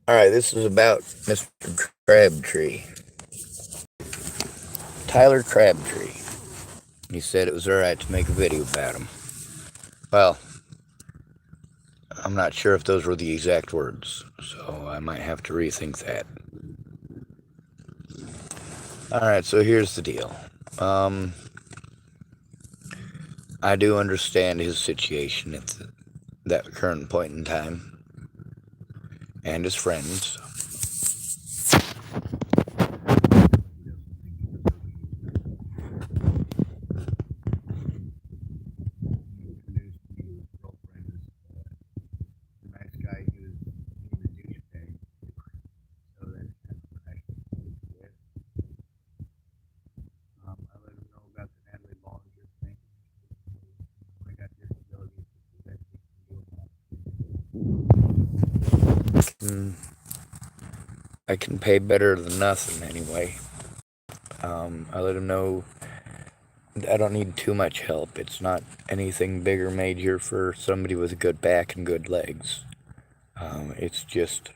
Alright, this is about Mr. Crabtree. Tyler Crabtree. He said it was alright to make a video about him. Well, I'm not sure if those were the exact words, so I might have to rethink that. Alright, so here's the deal. I do understand his situation at that current point in time, and his friends. I can pay better than nothing anyway. I let him know I don't need too much help. It's not anything big or major for somebody with a good back and good legs. It's just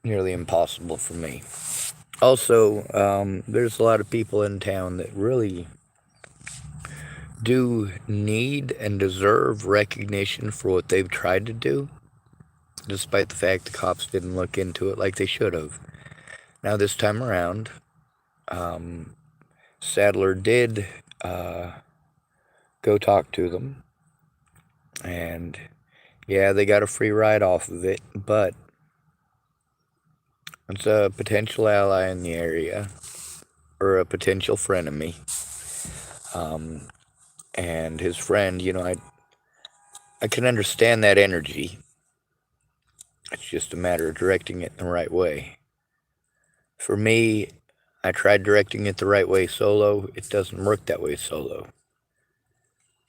nearly impossible for me. Also, there's a lot of people in town that really do need and deserve recognition for what they've tried to do, despite the fact the cops didn't look into it like they should have. Now, this time around, Sadler did go talk to them, and yeah, they got a free ride off of it, but it's a potential ally in the area, or a potential frenemy. And his friend, I can understand that energy. It's just a matter of directing it in the right way. For me, I tried directing it the right way solo. It doesn't work that way solo.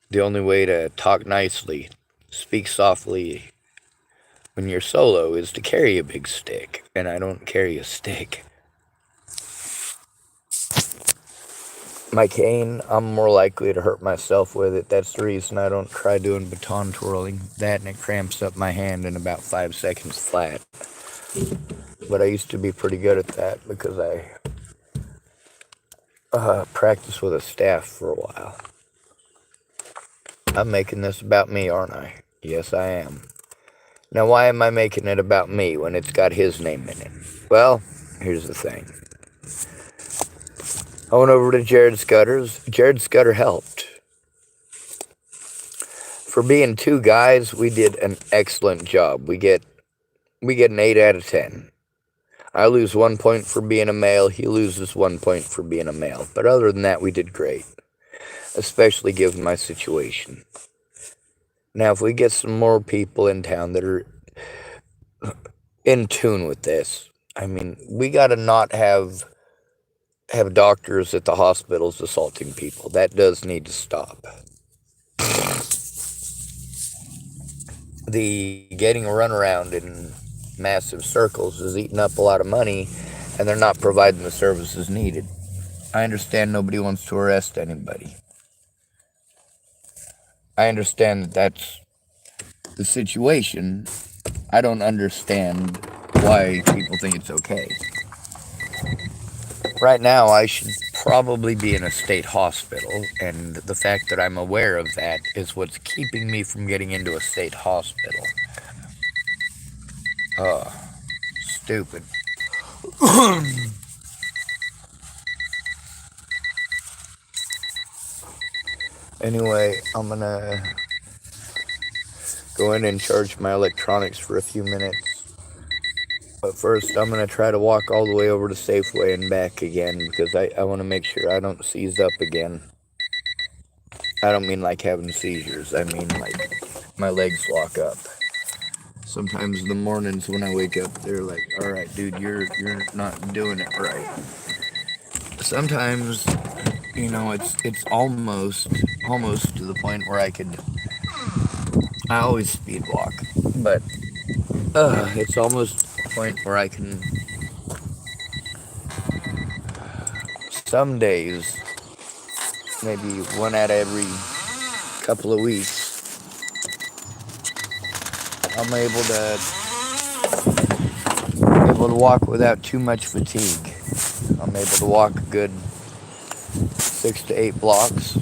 The only way to talk nicely, speak softly when you're solo is to carry a big stick, and I don't carry a stick. My cane, I'm more likely to hurt myself with it. That's the reason I don't try doing baton twirling. That and it cramps up my hand in about 5 seconds flat. But I used to be pretty good at that because I practiced with a staff for a while. I'm making this about me, aren't I? Yes, I am. Now, why am I making it about me when it's got his name in it? Well, here's the thing. I went over to Jared Scudder's. Jared Scudder helped. For being two guys, we did an excellent job. We get an 8 out of 10. I lose 1 point for being a male. He loses 1 point for being a male. But other than that, we did great. Especially given my situation. Now, if we get some more people in town that are in tune with this, I mean, we gotta not have doctors at the hospitals assaulting people. That does need to stop. The getting a runaround in massive circles is eating up a lot of money, and they're not providing the services needed. I understand nobody wants to arrest anybody. I understand that that's the situation. I don't understand why people think it's okay. Right now, I should probably be in a state hospital, and the fact that I'm aware of that is what's keeping me from getting into a state hospital. Stupid. Anyway, I'm gonna go in and charge my electronics for a few minutes. But first, I'm gonna try to walk all the way over to Safeway and back again because I want to make sure I don't seize up again. I don't mean like having seizures. I mean like my legs lock up. Sometimes in the mornings when I wake up, they're like, "All right, dude, you're not doing it right." Sometimes, it's almost to the point where I always speed walk, but it's almost the point where I can. Some days, maybe one out of every couple of weeks, I'm able to able to walk without too much fatigue. I'm able to walk a good 6 to 8 blocks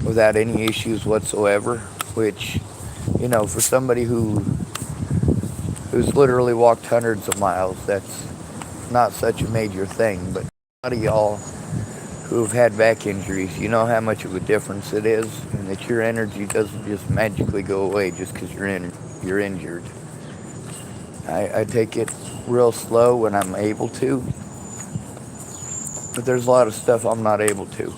without any issues whatsoever, which, for somebody who's literally walked hundreds of miles, that's not such a major thing. But a lot of y'all who've had back injuries, you know how much of a difference it is, and that your energy doesn't just magically go away just because you're injured. I take it real slow when I'm able to, but there's a lot of stuff I'm not able to.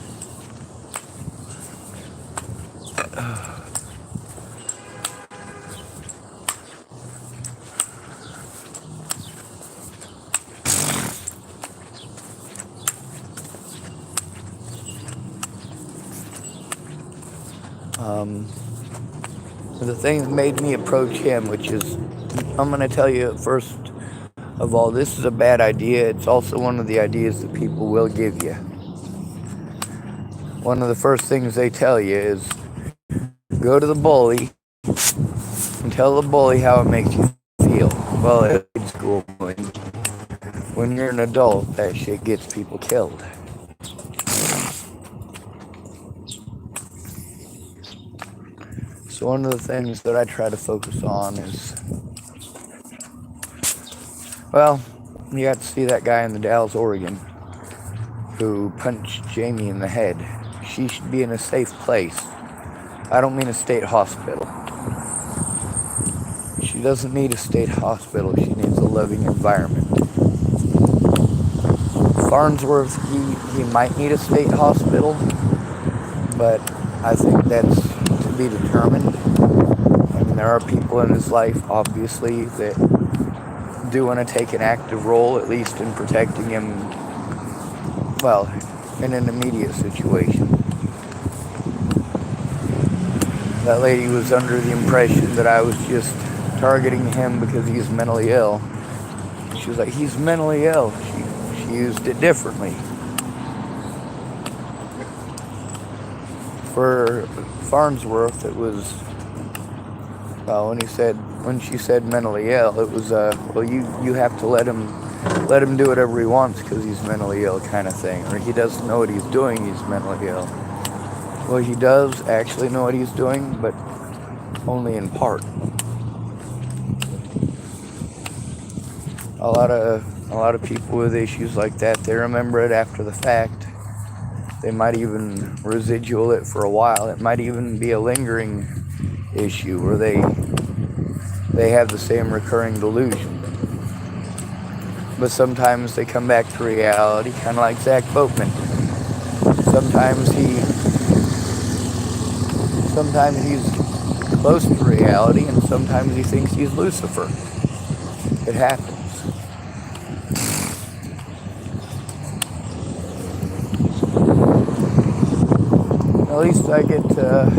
The thing that made me approach him, which is, I'm going to tell you first of all, this is a bad idea. It's also one of the ideas that people will give you. One of the first things they tell you is, go to the bully and tell the bully how it makes you feel. Well, it's school, when you're an adult, that shit gets people killed. So one of the things that I try to focus on is, well, you got to see that guy in the Dalles, Oregon, who punched Jamie in the head. She should be in a safe place. I don't mean a state hospital. She doesn't need a state hospital. She needs a loving environment. Farnsworth, he might need a state hospital, but I think that's to be determined. I mean, there are people in his life, obviously, that do want to take an active role, at least in protecting him, well, in an immediate situation. That lady was under the impression that I was just targeting him because he's mentally ill. She was like, he's mentally ill. She used it differently. For Farnsworth, it was, well, when she said mentally ill, it was, well, you have to let him do whatever he wants because he's mentally ill kind of thing. Or he doesn't know what he's doing, he's mentally ill. Well, he does actually know what he's doing, but only in part. A lot of people with issues like that, they remember it after the fact. They might even residual it for a while. It might even be a lingering issue where they have the same recurring delusion. But sometimes they come back to reality, kind of like Zach Boatman. Sometimes he's close to reality, and sometimes he thinks he's Lucifer. It happens. At least I get to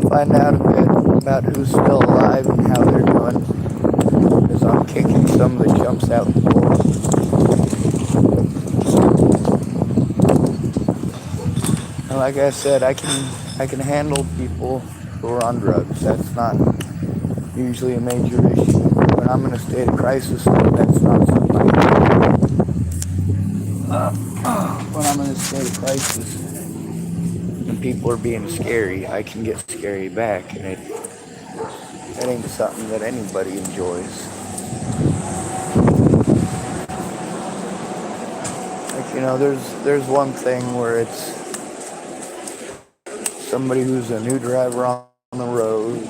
find out a bit about who's still alive and how they're doing, because I'm kicking some of the jumps out the door. And like I said, I can handle people who are on drugs. That's not usually a major issue. When I'm in a state of crisis, that's not something I can do. When I'm in a state of crisis and people are being scary, I can get scary back, and it ain't something that anybody enjoys. Like, there's one thing where it's somebody who's a new driver on the road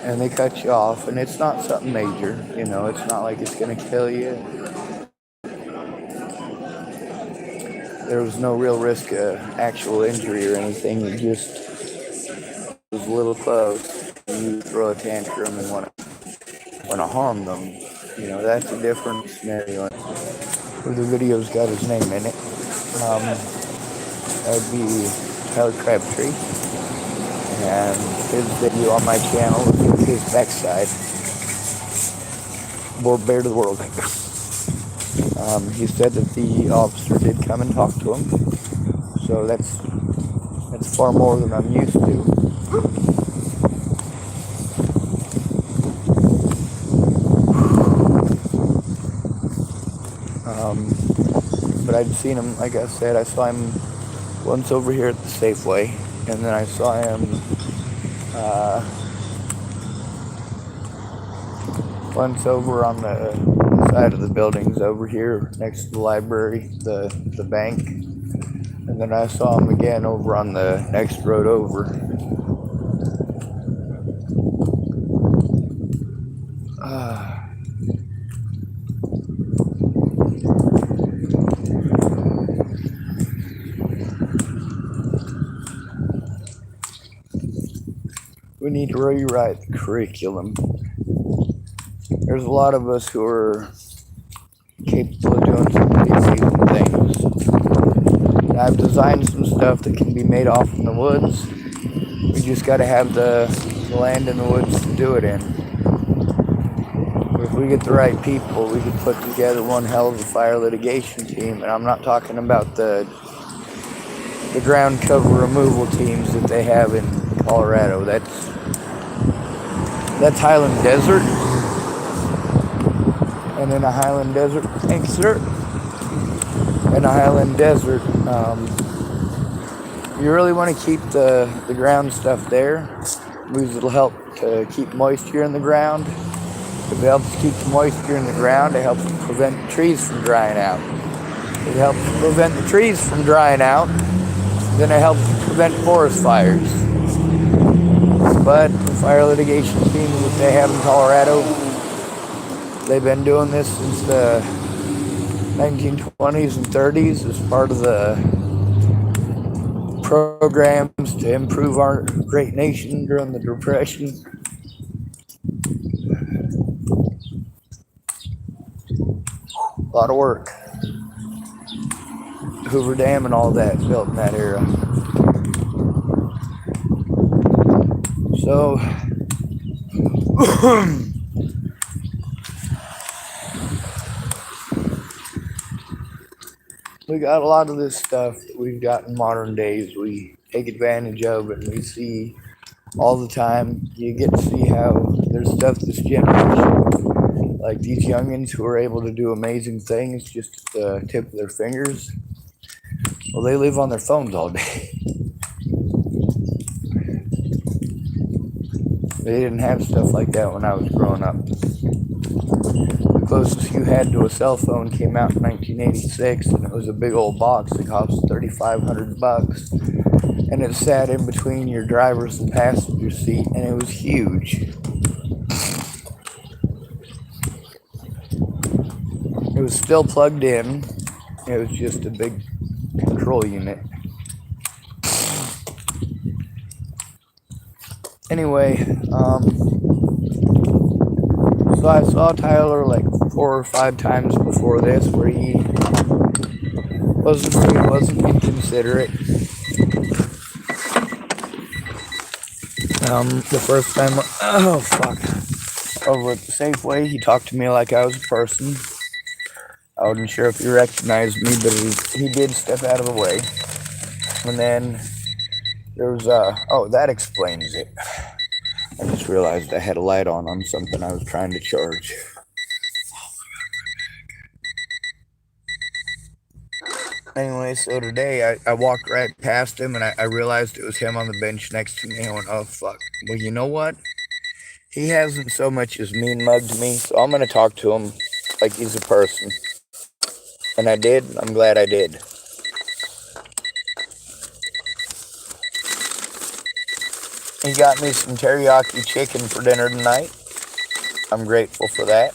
and they cut you off, and it's not something major, it's not like it's gonna kill you. There was no real risk of actual injury or anything. It just was a little close. You throw a tantrum and want to harm them. That's a different scenario. Where the video's got his name in it. That would be Crabtree. And his video on my channel is his backside. More bear to the world. He said that the officer did come and talk to him, so that's far more than I'm used to. But I'd seen him, like I said, I saw him once over here at the Safeway, and then I saw him once over on the side of the buildings over here next to the library, the bank, and then I saw him again over on the next road over. We need to rewrite the curriculum. There's a lot of us who are capable of doing some pretty amazing things. And I've designed some stuff that can be made off in the woods. We just got to have the land in the woods to do it in. If we get the right people, we can put together one hell of a fire litigation team. And I'm not talking about the ground cover removal teams that they have in Colorado. That's Highland Desert. And in a Highland Desert, thanks sir. In a Highland Desert, you really want to keep the ground stuff there, because it'll help to keep moisture in the ground. If it helps keep the moisture in the ground, it helps prevent the trees from drying out. It helps prevent the trees from drying out, then it helps prevent forest fires. But the fire litigation team that they have in Colorado, they've been doing this since the 1920s and 30s as part of the programs to improve our great nation during the Depression. A lot of work. Hoover Dam and all that built in that era. So we got a lot of this stuff that we've got in modern days. We take advantage of it, and we see all the time. You get to see how there's stuff this generation, like these youngins who are able to do amazing things just at the tip of their fingers. Well, they live on their phones all day. They didn't have stuff like that when I was growing up. The closest you had to a cell phone came out in 1986, and it was a big old box that cost $3,500, and it sat in between your driver's and passenger seat, and it was huge. It was still plugged in. It was just a big control unit. Anyway, so I saw Tyler like 4 or 5 times before this, where he wasn't inconsiderate. The first time, over at the Safeway, he talked to me like I was a person. I wasn't sure if he recognized me, but he did step out of the way. And then there was that explains it. I just realized I had a light on something I was trying to charge. Anyway, so today I walked right past him, and I realized it was him on the bench next to me. I went, oh fuck. Well, you know what? He hasn't so much as mean mugged me, so I'm gonna talk to him like he's a person. And I did. I'm glad I did. He got me some teriyaki chicken for dinner tonight. I'm grateful for that.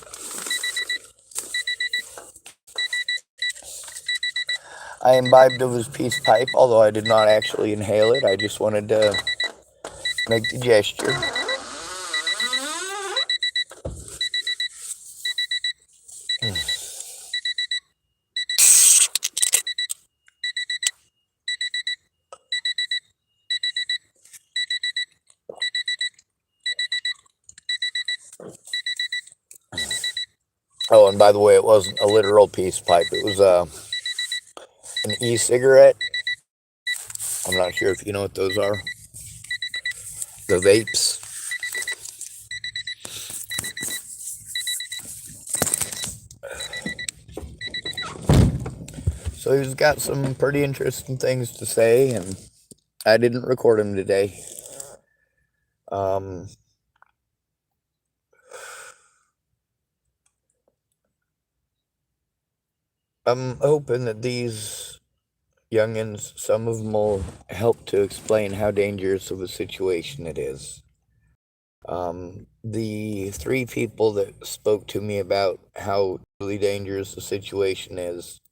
I imbibed of his peace pipe, although I did not actually inhale it. I just wanted to make the gesture. Oh, and by the way, it wasn't a literal peace pipe. It was an e-cigarette. I'm not sure if you know what those are. The vapes. So he's got some pretty interesting things to say, and I didn't record him today. I'm hoping that these youngins, some of them will help to explain how dangerous of a situation it is. The three people that spoke to me about how really dangerous the situation is,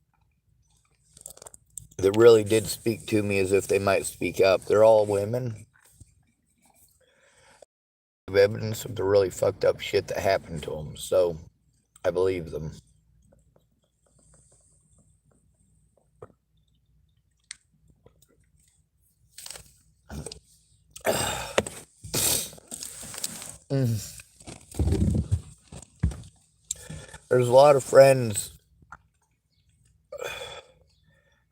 that really did speak to me as if they might speak up, they're all women. Have evidence of the really fucked up shit that happened to them, so I believe them. There's a lot of friends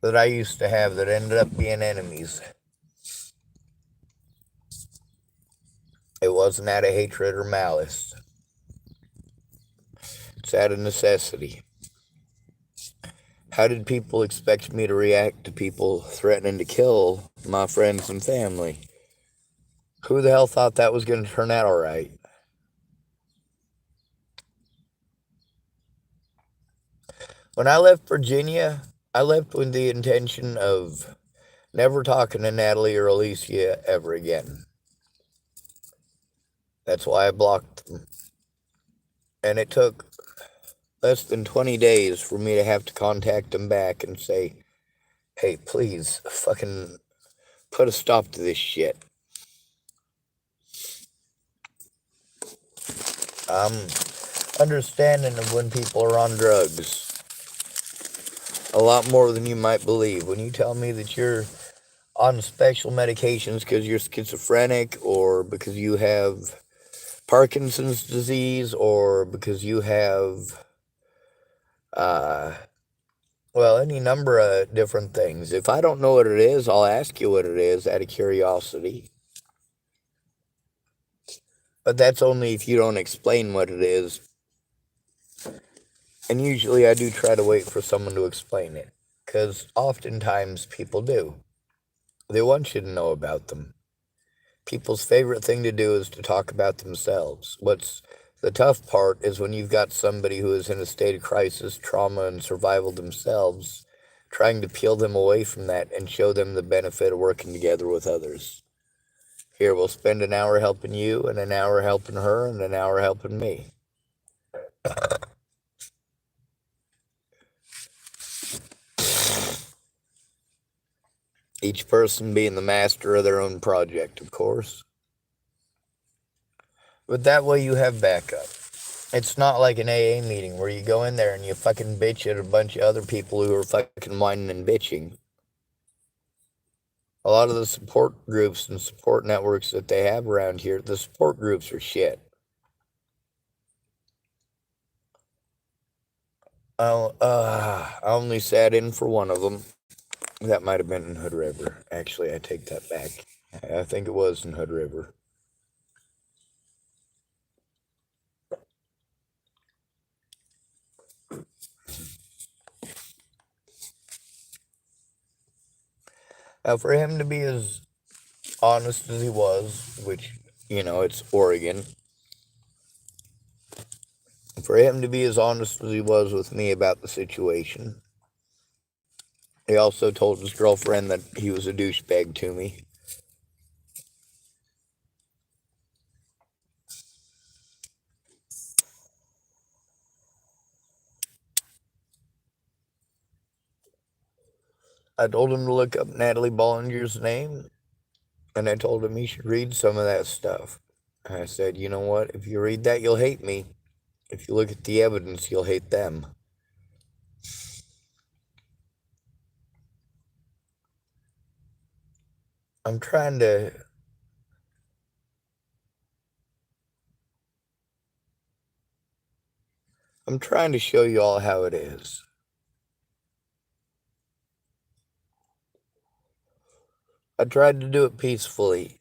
that I used to have that ended up being enemies. It wasn't out of hatred or malice. It's out of necessity. How did people expect me to react to people threatening to kill my friends and family? Who the hell thought that was going to turn out all right? When I left Virginia, I left with the intention of never talking to Natalie or Alicia ever again. That's why I blocked them. And it took less than 20 days for me to have to contact them back and say, hey, please, fucking put a stop to this shit. I'm understanding of when people are on drugs a lot more than you might believe. When you tell me that you're on special medications because you're schizophrenic, or because you have Parkinson's disease, or because you have, any number of different things. If I don't know what it is, I'll ask you what it is out of curiosity. But that's only if you don't explain what it is. And usually I do try to wait for someone to explain it, because oftentimes people do. They want you to know about them. People's favorite thing to do is to talk about themselves. What's the tough part is when you've got somebody who is in a state of crisis, trauma, and survival themselves, trying to peel them away from that and show them the benefit of working together with others. Here, we'll spend an hour helping you, and an hour helping her, and an hour helping me. Each person being the master of their own project, of course. But that way you have backup. It's not like an AA meeting where you go in there and you fucking bitch at a bunch of other people who are fucking whining and bitching. A lot of the support groups and support networks that they have around here, the support groups are shit. I only sat in for one of them. That might have been in Hood River. Actually, I take that back. I think it was in Hood River. Now, for him to be as honest as he was, which, it's Oregon. For him to be as honest as he was with me about the situation. He also told his girlfriend that he was a douchebag to me. I told him to look up Natalie Bollinger's name, and I told him he should read some of that stuff. And I said, you know what? If you read that, you'll hate me. If you look at the evidence, you'll hate them. I'm trying to show you all how it is. I tried to do it peacefully.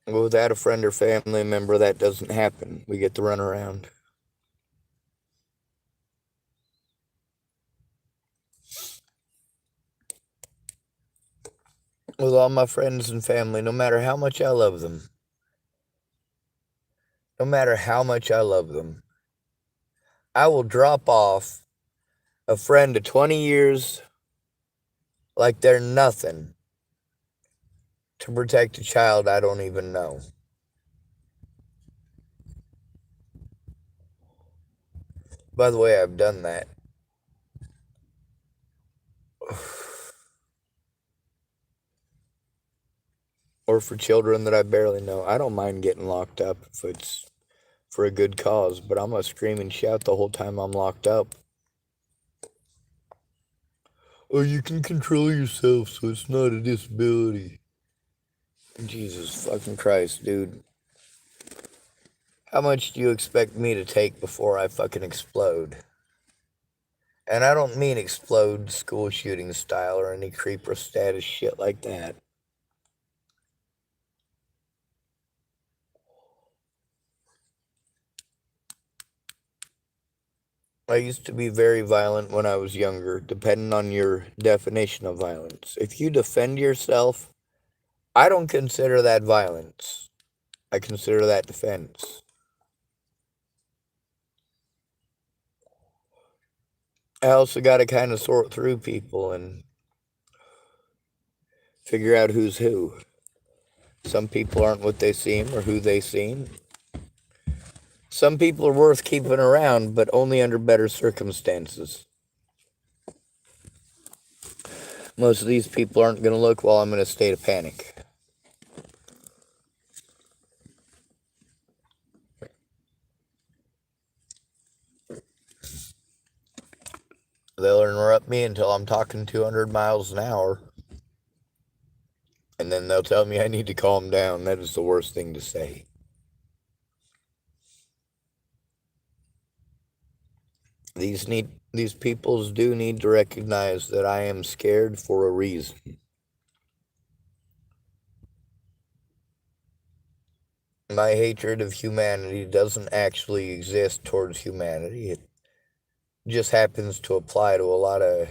But without a friend or family member, that doesn't happen. We get the runaround. with all my friends and family, no matter how much I love them. No matter how much I love them. I will drop off a friend of 20 years like they're nothing to protect a child I don't even know. By the way, I've done that. Or for children that I barely know. I don't mind getting locked up if it's for a good cause, but I'm going to scream and shout the whole time I'm locked up. Oh, you can control yourself, so it's not a disability. Jesus fucking Christ, dude. How much do you expect me to take before I fucking explode? And I don't mean explode school shooting style or any creeper status shit like that. I used to be very violent when I was younger, depending on your definition of violence. If you defend yourself, I don't consider that violence. I consider that defense. I also got to kind of sort through people and figure out who's who. Some people aren't what they seem or who they seem. Some people are worth keeping around, but only under better circumstances. Most of these people aren't going to look while I'm in a state of panic. They'll interrupt me until I'm talking 200 miles an hour. And then they'll tell me I need to calm down. That is the worst thing to say. These peoples do need to recognize that I am scared for a reason. My hatred of humanity doesn't actually exist towards humanity. It just happens to apply to a lot of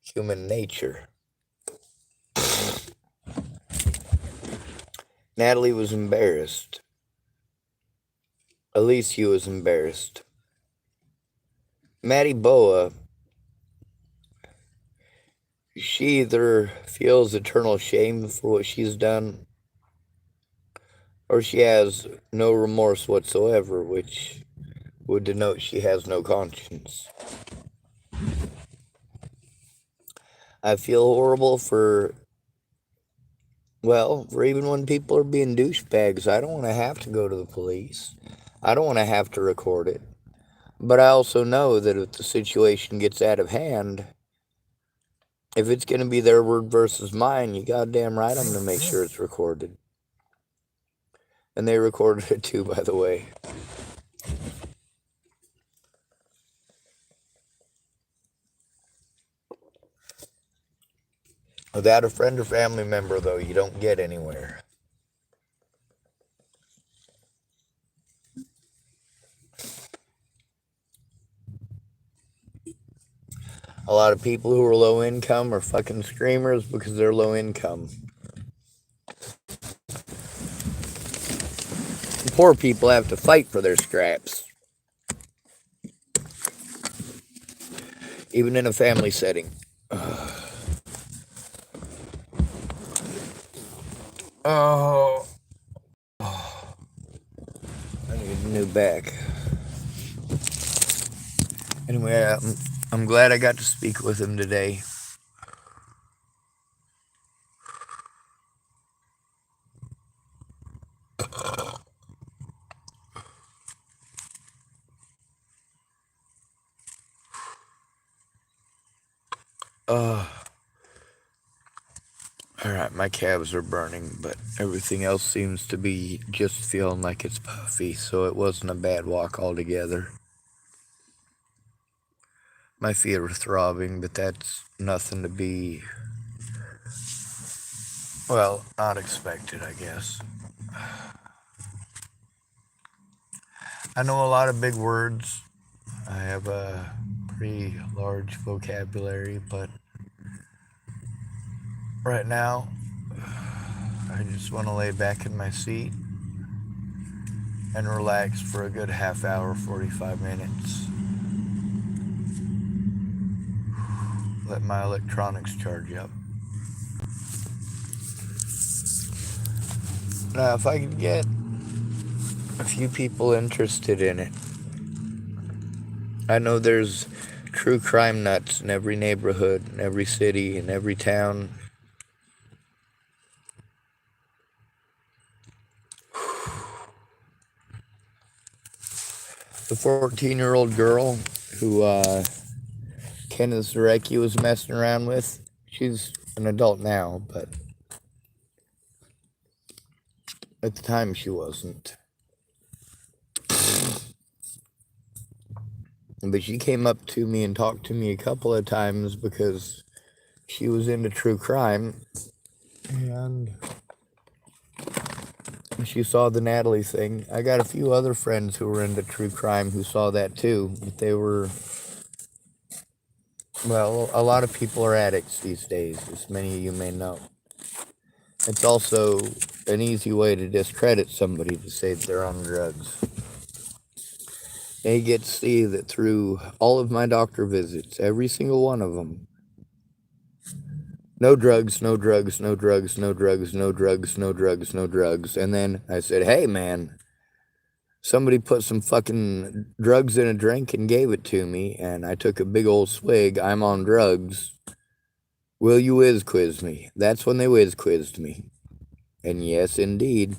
human nature. Natalie was embarrassed. Alicia was embarrassed. Maddie Boa, she either feels eternal shame for what she's done, or she has no remorse whatsoever, which would denote she has no conscience. I feel horrible for even when people are being douchebags. I don't want to have to go to the police. I don't want to have to record it. But I also know that if the situation gets out of hand, if it's going to be their word versus mine, you goddamn right I'm going to make sure it's recorded. And they recorded it too, by the way. Without a friend or family member, though, you don't get anywhere. A lot of people who are low income are fucking screamers because they're low income. Poor people have to fight for their scraps. Even in a family setting. Oh. I need a new back. Anyway, I'm glad I got to speak with him today. Alright, my calves are burning, but everything else seems to be just feeling like it's puffy, so it wasn't a bad walk altogether. My feet are throbbing, but that's nothing to be, not expected, I guess. I know a lot of big words. I have a pretty large vocabulary, but right now, I just want to lay back in my seat and relax for a good half hour, 45 minutes. Let my electronics charge up. Now, if I could get a few people interested in it, I know there's true crime nuts in every neighborhood, in every city, in every town. The 14-year-old girl who Kenneth Zarecki was messing around with, she's an adult now, but at the time she wasn't. But she came up to me and talked to me a couple of times because she was into true crime, and she saw the Natalie thing. I got a few other friends who were into true crime who saw that too, but they were, well, a lot of people are addicts these days, as many of you may know. It's also an easy way to discredit somebody to say they're on drugs. They get to see that through all of my doctor visits, every single one of them, no drugs, no drugs, no drugs, no drugs, no drugs, no drugs, no drugs. And then I said, hey man, somebody put some fucking drugs in a drink and gave it to me, and I took a big old swig. I'm on drugs. Will you whiz quiz me? That's when they whiz quizzed me. And yes, indeed,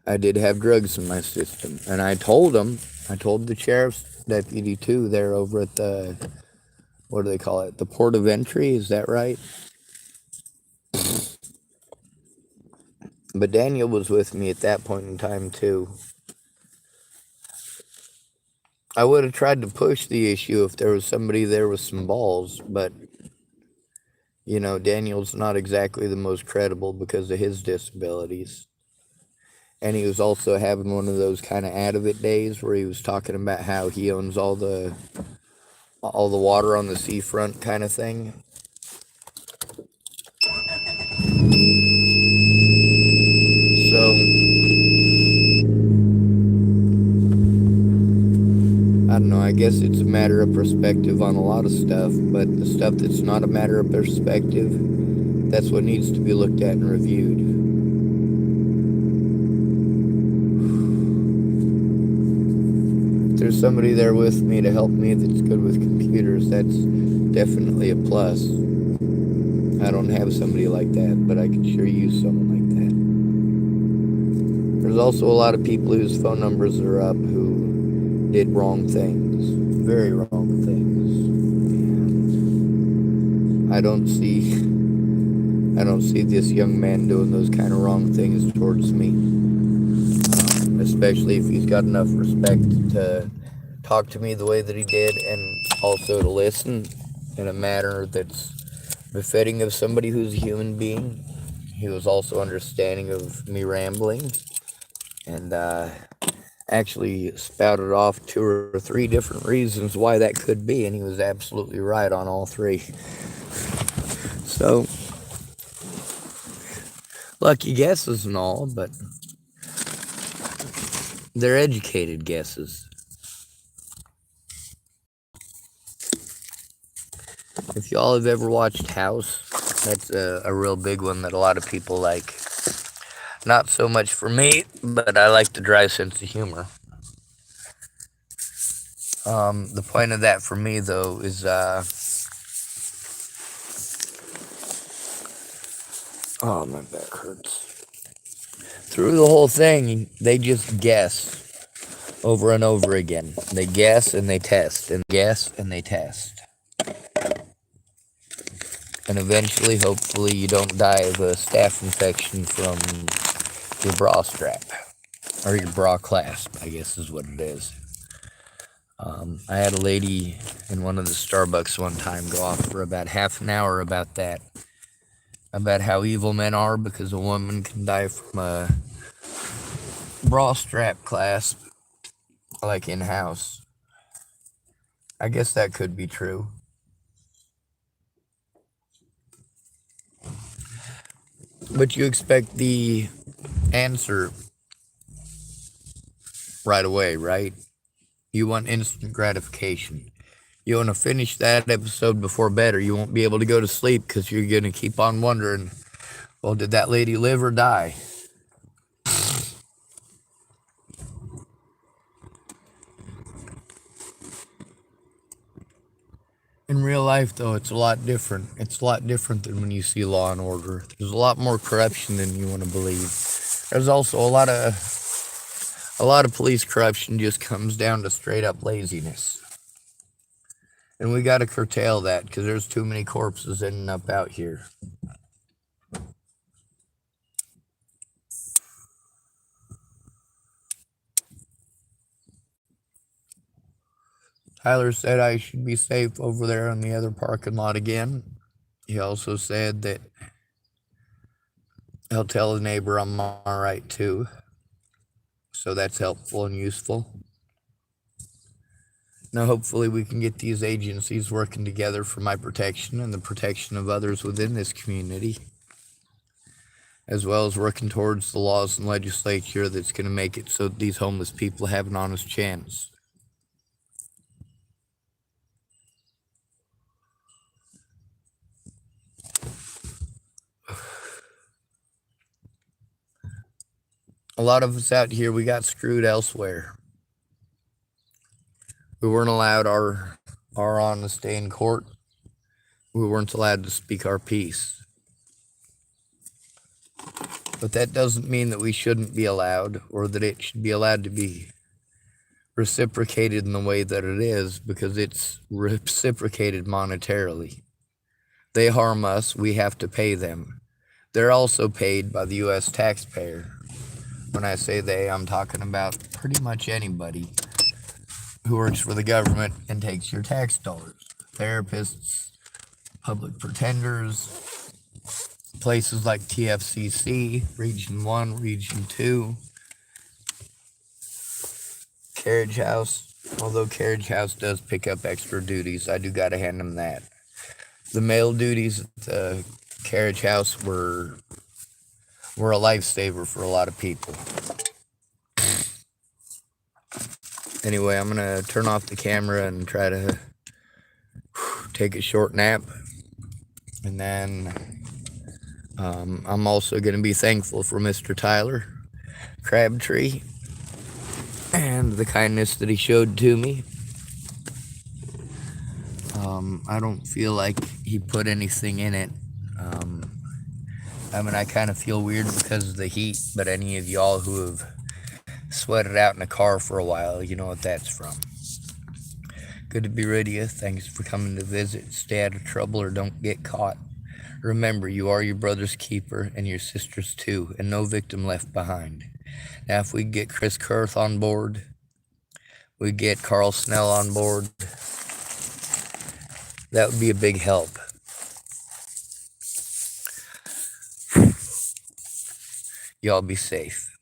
I did have drugs in my system. And I told the sheriff's deputy too, there over at the, what do they call it? The port of entry, is that right? But Daniel was with me at that point in time too. I would have tried to push the issue if there was somebody there with some balls, but, you know, Daniel's not exactly the most credible because of his disabilities. And he was also having one of those kind of out of it days where he was talking about how he owns all the water on the seafront kind of thing. So I don't know, I guess it's a matter of perspective on a lot of stuff, but the stuff that's not a matter of perspective, that's what needs to be looked at and reviewed. If there's somebody there with me to help me that's good with computers, that's definitely a plus. I don't have somebody like that, but I could sure use someone like that. There's also a lot of people whose phone numbers are up who did wrong things, very wrong things. I don't see this young man doing those kind of wrong things towards me, especially if he's got enough respect to talk to me the way that he did, and also to listen in a manner that's befitting of somebody who's a human being. He was also understanding of me rambling, and actually spouted off 2 or 3 different reasons why that could be, and he was absolutely right on all 3. So, lucky guesses and all, but they're educated guesses. If y'all have ever watched House, that's a real big one that a lot of people like. Not so much for me, but I like the dry sense of humor. The point of that for me, though, is, oh, my back hurts. Through the whole thing, they just guess over and over again. They guess and they test, and guess and they test. And eventually, hopefully, you don't die of a staph infection from your bra strap. Or your bra clasp, I guess is what it is. I had a lady in one of the Starbucks one time go off for about half an hour about that. About how evil men are because a woman can die from a bra strap clasp, like in-house. I guess that could be true. But you expect the answer right away, right? You want instant gratification. You want to finish that episode before bed, or you won't be able to go to sleep because you're going to keep on wondering, well, did that lady live or die? In real life, though, it's a lot different. It's a lot different than when you see Law and Order. There's a lot more corruption than you want to believe. There's also a lot of police corruption just comes down to straight up laziness. And we got to curtail that because there's too many corpses ending up out here. Tyler said I should be safe over there in the other parking lot again. He also said that he'll tell the neighbor I'm all right too. So that's helpful and useful. Now, hopefully, we can get these agencies working together for my protection and the protection of others within this community, as well as working towards the laws and legislature that's going to make it so that these homeless people have an honest chance. A lot of us out here, we got screwed elsewhere. We weren't allowed our honest day in court. We weren't allowed to speak our piece. But that doesn't mean that we shouldn't be allowed, or that it should be allowed to be reciprocated in the way that it is, because it's reciprocated monetarily. They harm us, we have to pay them. They're also paid by the U.S. taxpayer. When I say they, I'm talking about pretty much anybody who works for the government and takes your tax dollars. Therapists, public pretenders, places like TFCC, Region 1, Region 2, Carriage House. Although Carriage House does pick up extra duties, I do gotta hand them that. The mail duties at the Carriage House were a lifesaver for a lot of people. Anyway, I'm gonna turn off the camera and try to take a short nap. And then I'm also gonna be thankful for Mr. Tyler Crabtree and the kindness that he showed to me. I don't feel like he put anything in it. I kind of feel weird because of the heat, but any of y'all who have sweated out in a car for a while, you know what that's from. Good to be with you. Thanks for coming to visit. Stay out of trouble or don't get caught. Remember, you are your brother's keeper and your sister's too, and no victim left behind. Now, if we get Chris Kurth on board, we get Carl Snell on board, that would be a big help. Y'all be safe.